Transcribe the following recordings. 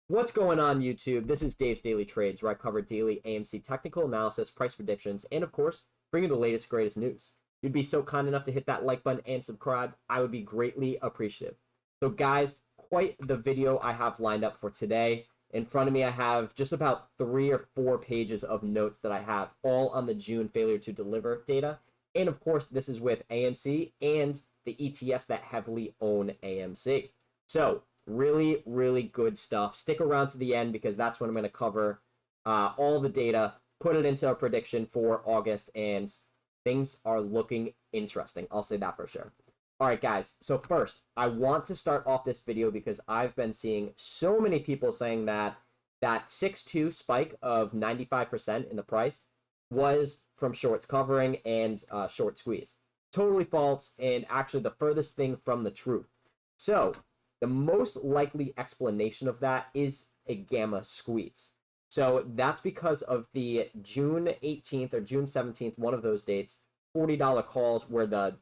What's going on, YouTube? This is Dave's Daily Trades, where I cover daily AMC technical analysis, price predictions, and of course, bring you the latest, greatest news. If you'd be so kind enough to hit that like button and subscribe, I would be greatly appreciative. So, guys, quite the video I have lined up for today. In front of me, I have just about 3 or 4 pages of notes that I have, all on the June failure to deliver data. And of course, this is with AMC and the ETFs that heavily own AMC. So, really, really good stuff. Stick around to the end because that's when I'm going to cover all the data, put it into a prediction for August, and things are looking interesting. I'll say that for sure. All right, guys. So first, I want to start off this video because I've been seeing so many people saying that that 6.2 spike of 95% in the price was from shorts covering and short squeeze. Totally false, and actually the furthest thing from the truth. So the most likely explanation of that is a gamma squeeze. So that's because of the June 18th or June 17th, one of those dates, $40 calls where the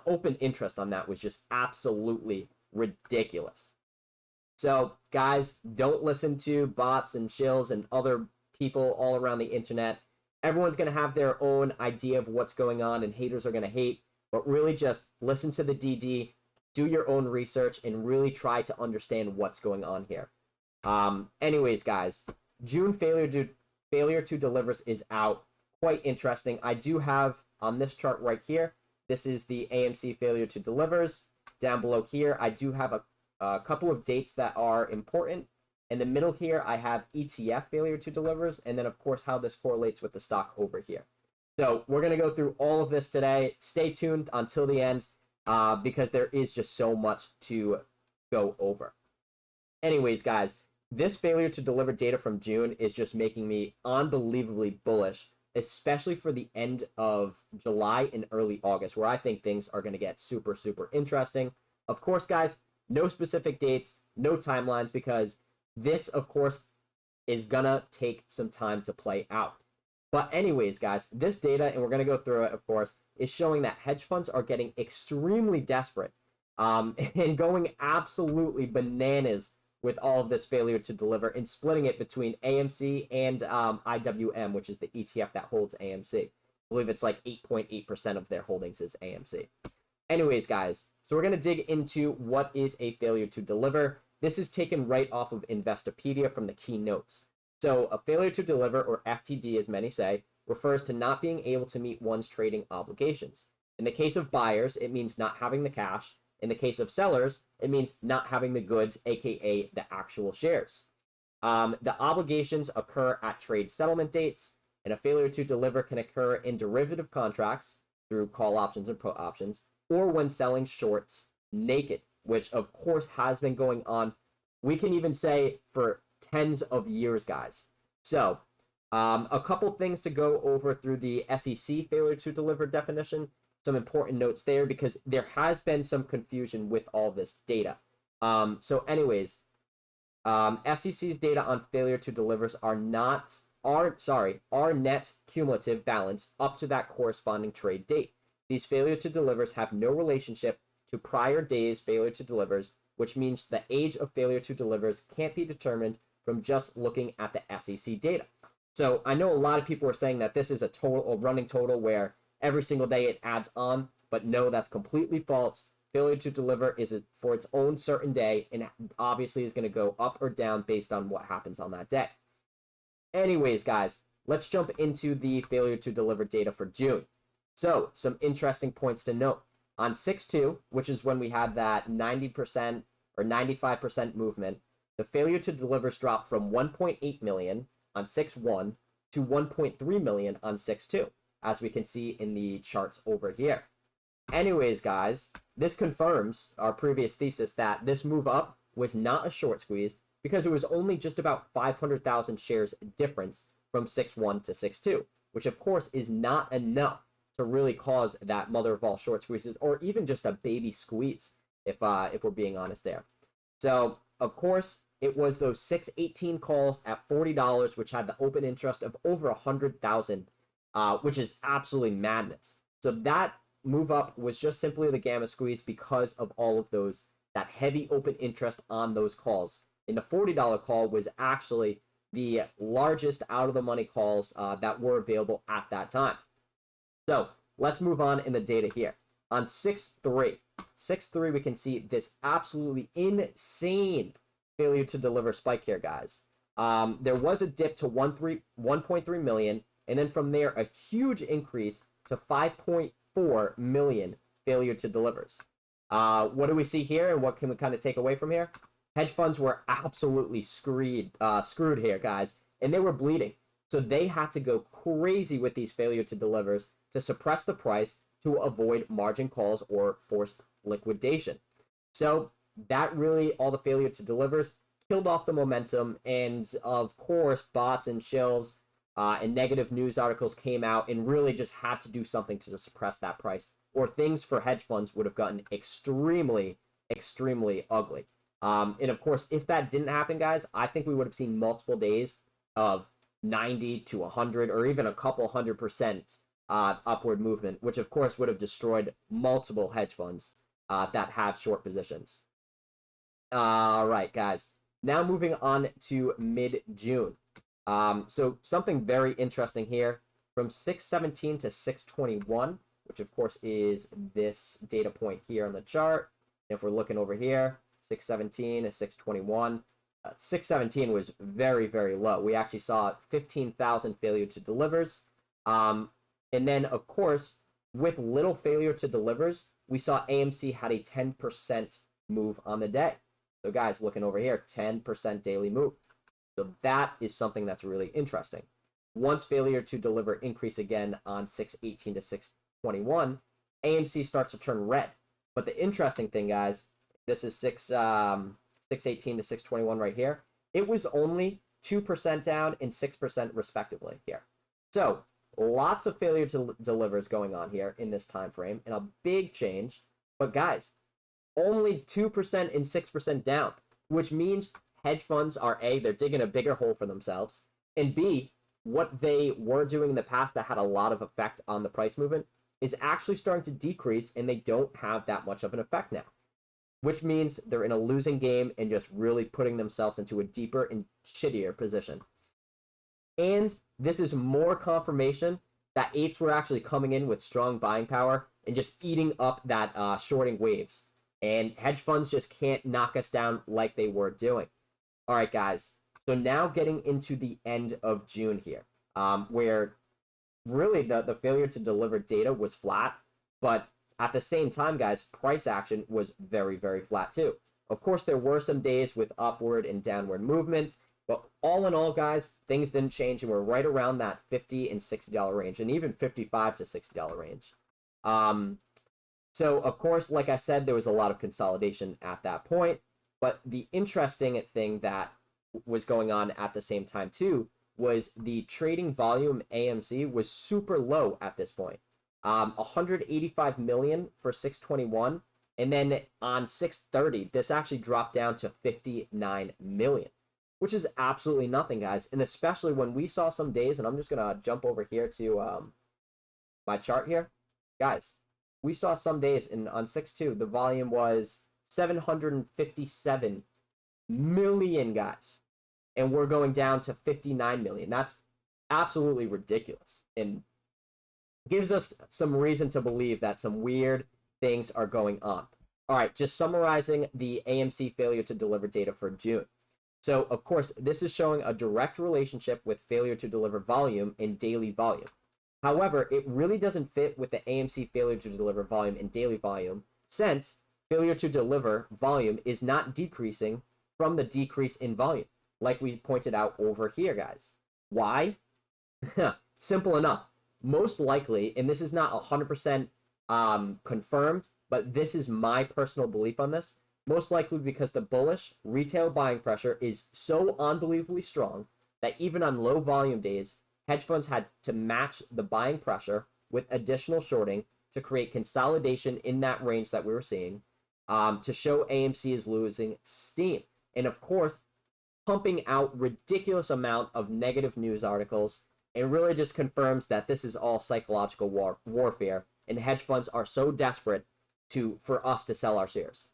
open interest on that was just absolutely ridiculous. So guys, don't listen to bots and shills and other people all around the internet. Everyone's going to have their own idea of what's going on, and haters are going to hate, but really just listen to the DD, do your own research, and really try to understand what's going on here. Anyways, guys, June failure to delivers is out. Quite interesting. I do have on this chart right here, this is the AMC failure to delivers. Down below here, I do have a couple of dates that are important. In the middle here, I have ETF failure to delivers, and then of course how this correlates with the stock over here. So we're going to go through all of this today. Stay tuned until the end. Because there is just so much to go over. Anyways, guys, this failure to deliver data from June is just making me unbelievably bullish, especially for the end of July and early August, where I think things are going to get super, super interesting. Of course, guys, no specific dates, no timelines, because this, of course, is going to take some time to play out. But anyways, guys, this data, and we're going to go through it, of course, is showing that hedge funds are getting extremely desperate and going absolutely bananas with all of this failure to deliver and splitting it between AMC and IWM, which is the ETF that holds AMC. I believe it's like 8.8% of their holdings is AMC. Anyways, guys, so we're going to dig into what is a failure to deliver. This is taken right off of Investopedia from the keynotes. So a failure to deliver, or FTD as many say, refers to not being able to meet one's trading obligations. In the case of buyers, it means not having the cash. In the case of sellers, it means not having the goods, aka the actual shares. The obligations occur at trade settlement dates, and a failure to deliver can occur in derivative contracts through call options and put options, or when selling shorts naked, which of course has been going on, we can even say, for tens of years, guys. So a couple things to go over through the SEC failure to deliver definition. Some important notes there because there has been some confusion with all this data. So anyways, SEC's data on failure to delivers are net cumulative balance up to that corresponding trade date. These failure to delivers have no relationship to prior days failure to delivers, which means the age of failure to delivers can't be determined from just looking at the SEC data. So I know a lot of people are saying that this is a running total where every single day it adds on, but no, that's completely false. Failure to deliver is for its own certain day, and obviously is going to go up or down based on what happens on that day. Anyways, guys, let's jump into the failure to deliver data for June. So some interesting points to note. On 6.2, which is when we had that 90% or 95% movement, the failure to delivers dropped from 1.8 million on 6.1 to 1.3 million on 6.2, as we can see in the charts over here. Anyways, guys, this confirms our previous thesis that this move up was not a short squeeze because it was only just about 500,000 shares difference from 6.1 to 6.2, which of course is not enough to really cause that mother of all short squeezes, or even just a baby squeeze, if we're being honest there. So, of course, it was those 618 calls at $40, which had the open interest of over 100,000, which is absolutely madness. So that move up was just simply the gamma squeeze because of all of those, that heavy open interest on those calls And the $40 call was actually the largest out of the money calls that were available at that time. So let's move on in the data here. On 6-3, we can see this absolutely insane failure to deliver spike here, guys. There was a dip to 1.3 million, and then from there, a huge increase to 5.4 million failure to delivers. What do we see here, and what can we kind of take away from here? Hedge funds were absolutely screwed here, guys, and they were bleeding. So they had to go crazy with these failure to delivers to suppress the price to avoid margin calls or forced liquidation. So that really, all the failure to delivers killed off the momentum, and of course, bots and shills and negative news articles came out and really just had to do something to suppress that price, or things for hedge funds would have gotten extremely, extremely ugly. And of course, if that didn't happen, guys, I think we would have seen multiple days of 90 to 100 or even a couple 100% upward movement, which of course would have destroyed multiple hedge funds that have short positions. All right, guys. Now moving on to mid-June. So something very interesting here from 617 to 621, which of course is this data point here on the chart. If we're looking over here, 617 to 621. 617 was very, very low. We actually saw 15,000 failure to delivers. And then, of course, with little failure to delivers, we saw AMC had a 10% move on the day. So guys, looking over here, 10% daily move. So that is something that's really interesting. Once failure to deliver increase again on 618 to 621, AMC starts to turn red. But the interesting thing, guys, this is 618 to 621 right here. It was only 2% down and 6% respectively here. So lots of failure to delivers going on here in this time frame, and a big change. But guys, only 2% and 6% down, which means hedge funds are A, they're digging a bigger hole for themselves, and B, what they were doing in the past that had a lot of effect on the price movement is actually starting to decrease, and they don't have that much of an effect now, which means they're in a losing game and just really putting themselves into a deeper and shittier position. And this is more confirmation that apes were actually coming in with strong buying power and just eating up that shorting waves. And hedge funds just can't knock us down like they were doing. All right, guys. So now getting into the end of June here, where really the failure to deliver data was flat, but at the same time, guys, price action was very, very flat too. Of course, there were some days with upward and downward movements, but all in all, guys, things didn't change, and we're right around that $50 and $60 range, and even $55 to $60 range. So, of course, like I said, there was a lot of consolidation at that point, but the interesting thing that was going on at the same time too was the trading volume AMC was super low at this point. 185 million for 621, and then on 630 this actually dropped down to 59 million, which is absolutely nothing, guys. And especially when we saw some days, and I'm just gonna jump over here to my chart here, guys, we saw some days on 6.2 the volume was 757 million, guys, and we're going down to 59 million. That's absolutely ridiculous, and gives us some reason to believe that some weird things are going on. All right, just summarizing the AMC failure to deliver data for June. So, of course, this is showing a direct relationship with failure to deliver volume and daily volume. However, it really doesn't fit with the AMC failure to deliver volume and daily volume, since failure to deliver volume is not decreasing from the decrease in volume, like we pointed out over here, guys. Why? Simple enough. Most likely, and this is not 100% confirmed, but this is my personal belief on this, most likely because the bullish retail buying pressure is so unbelievably strong that even on low volume days, hedge funds had to match the buying pressure with additional shorting to create consolidation in that range that we were seeing, to show AMC is losing steam. And of course, pumping out ridiculous amount of negative news articles. It really just confirms that this is all psychological warfare, and hedge funds are so desperate for us to sell our shares.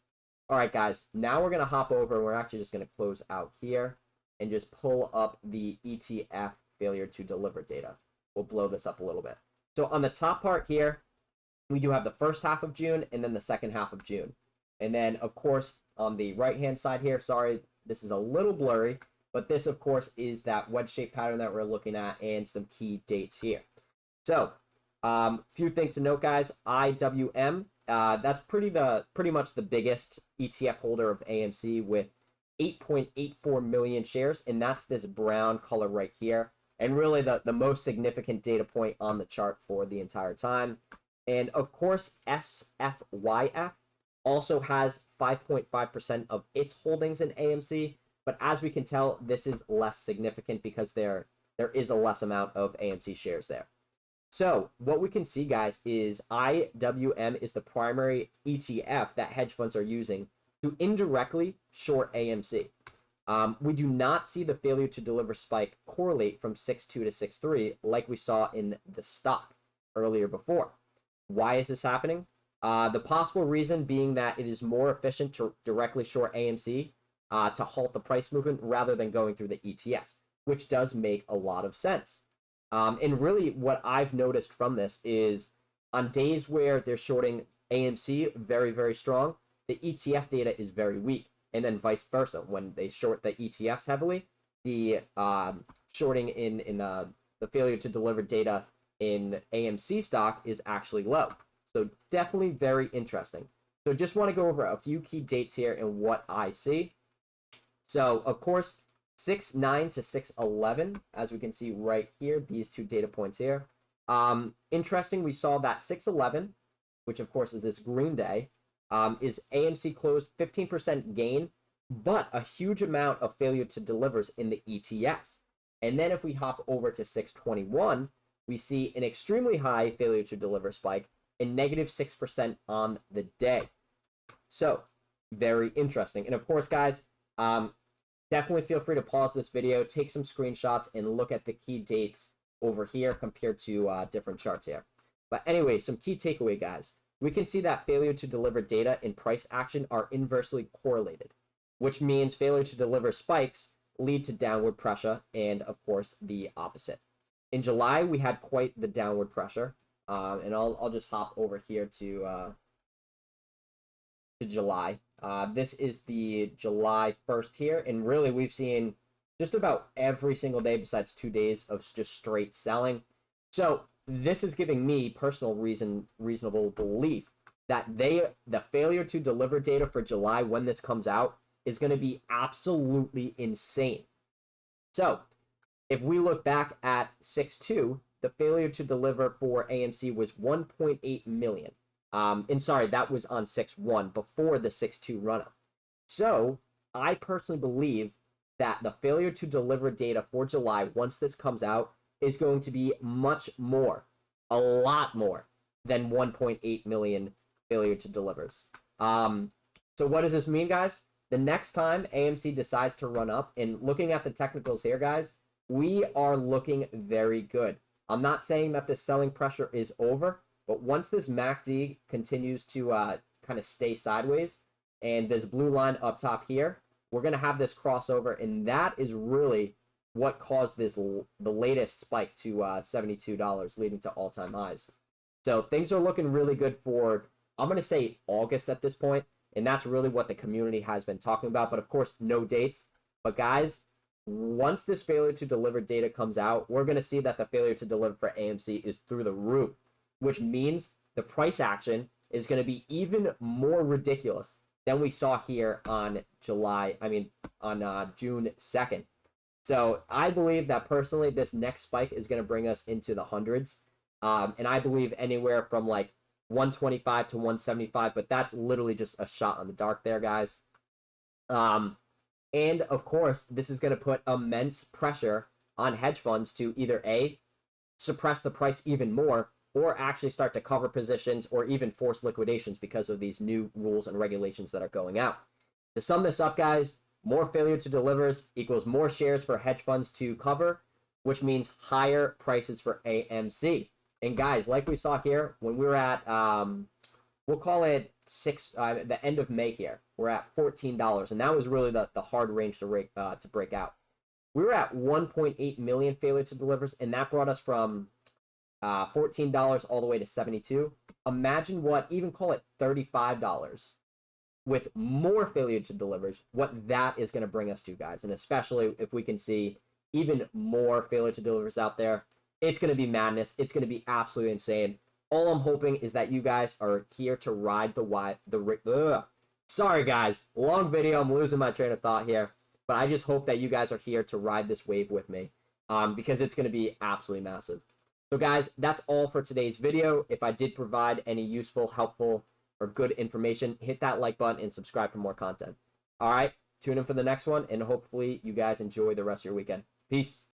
All right, guys, now we're going to hop over and we're actually just going to close out here and just pull up the ETF failure to deliver data. We'll blow this up a little bit. So on the top part here, we do have the first half of June and then the second half of June. And then, of course, on the right-hand side here, sorry, this is a little blurry, but this, of course, is that wedge-shaped pattern that we're looking at and some key dates here. So, few things to note, guys. IWM, that's pretty much the biggest ETF holder of AMC with 8.84 million shares, and that's this brown color right here. And really the most significant data point on the chart for the entire time. And of course, SFYF also has 5.5% of its holdings in AMC, but as we can tell, this is less significant because there is a less amount of AMC shares there. So what we can see, guys, is IWM is the primary ETF that hedge funds are using to indirectly short AMC. We do not see the failure to deliver spike correlate from 6.2 to 6.3 like we saw in the stock earlier before. Why is this happening? The possible reason being that it is more efficient to directly short AMC to halt the price movement rather than going through the ETFs, which does make a lot of sense. And really what I've noticed from this is on days where they're shorting AMC very, very strong, the ETF data is very weak. And then vice versa. When they short the ETFs heavily, the shorting in the failure to deliver data in AMC stock is actually low. So definitely very interesting. So just want to go over a few key dates here and what I see. So of course, 6.9 to 6.11, as we can see right here, these two data points here. Interesting, we saw that 6.11, which of course is this green day, is AMC closed 15% gain, but a huge amount of failure to delivers in the ETFs. And then if we hop over to 6.21, we see an extremely high failure to deliver spike and negative 6% on the day. So very interesting. And of course, guys, definitely feel free to pause this video, take some screenshots, and look at the key dates over here compared to different charts here. But anyway, some key takeaway, guys. We can see that failure to deliver data and price action are inversely correlated, which means failure to deliver spikes lead to downward pressure and, of course, the opposite. In July, we had quite the downward pressure, and I'll just hop over here to July. This is the July 1st here, and really we've seen just about every single day besides 2 days of just straight selling. So this is giving me personal reasonable belief that the failure to deliver data for July when this comes out is going to be absolutely insane. So if we look back at 6.2, the failure to deliver for AMC was 1.8 million. And sorry, that was on 6.1 before the 6.2 run-up. So I personally believe that the failure to deliver data for July, once this comes out, is going to be much more, a lot more than 1.8 million failure to delivers. So what does this mean, guys? The next time AMC decides to run up, and looking at the technicals here, guys, we are looking very good. I'm not saying that this selling pressure is over, but once this MACD continues to kind of stay sideways, and this blue line up top here, we're going to have this crossover, and that is really what caused the latest spike to $72, leading to all-time highs. So things are looking really good for, I'm going to say August at this point, and that's really what the community has been talking about. But of course, no dates. But guys, once this failure to deliver data comes out, we're going to see that the failure to deliver for AMC is through the roof, which means the price action is going to be even more ridiculous than we saw here on June 2nd. So I believe that personally, this next spike is going to bring us into the hundreds. And I believe anywhere from like 125 to 175, but that's literally just a shot on the dark there, guys. And of course, this is going to put immense pressure on hedge funds to either A, suppress the price even more, or actually start to cover positions or even force liquidations because of these new rules and regulations that are going out. To sum this up, guys, more failure to delivers equals more shares for hedge funds to cover, which means higher prices for AMC. And guys, like we saw here, when we were at, we'll call it the end of May here. were at $14, and that was really the hard range to break out. We were at 1.8 million failure to delivers, and that brought us from $14 all the way to 72. Imagine what, even call it $35 with more failure to delivers, what that is going to bring us to, guys. And especially if we can see even more failure to delivers out there, it's going to be madness. It's going to be absolutely insane. All I'm hoping is that you guys are here to ride sorry guys, long video. I'm losing my train of thought here, but I just hope that you guys are here to ride this wave with me, because it's going to be absolutely massive. So guys, that's all for today's video. If I did provide any useful, helpful, or good information, hit that like button and subscribe for more content. All right, tune in for the next one, and hopefully you guys enjoy the rest of your weekend. Peace.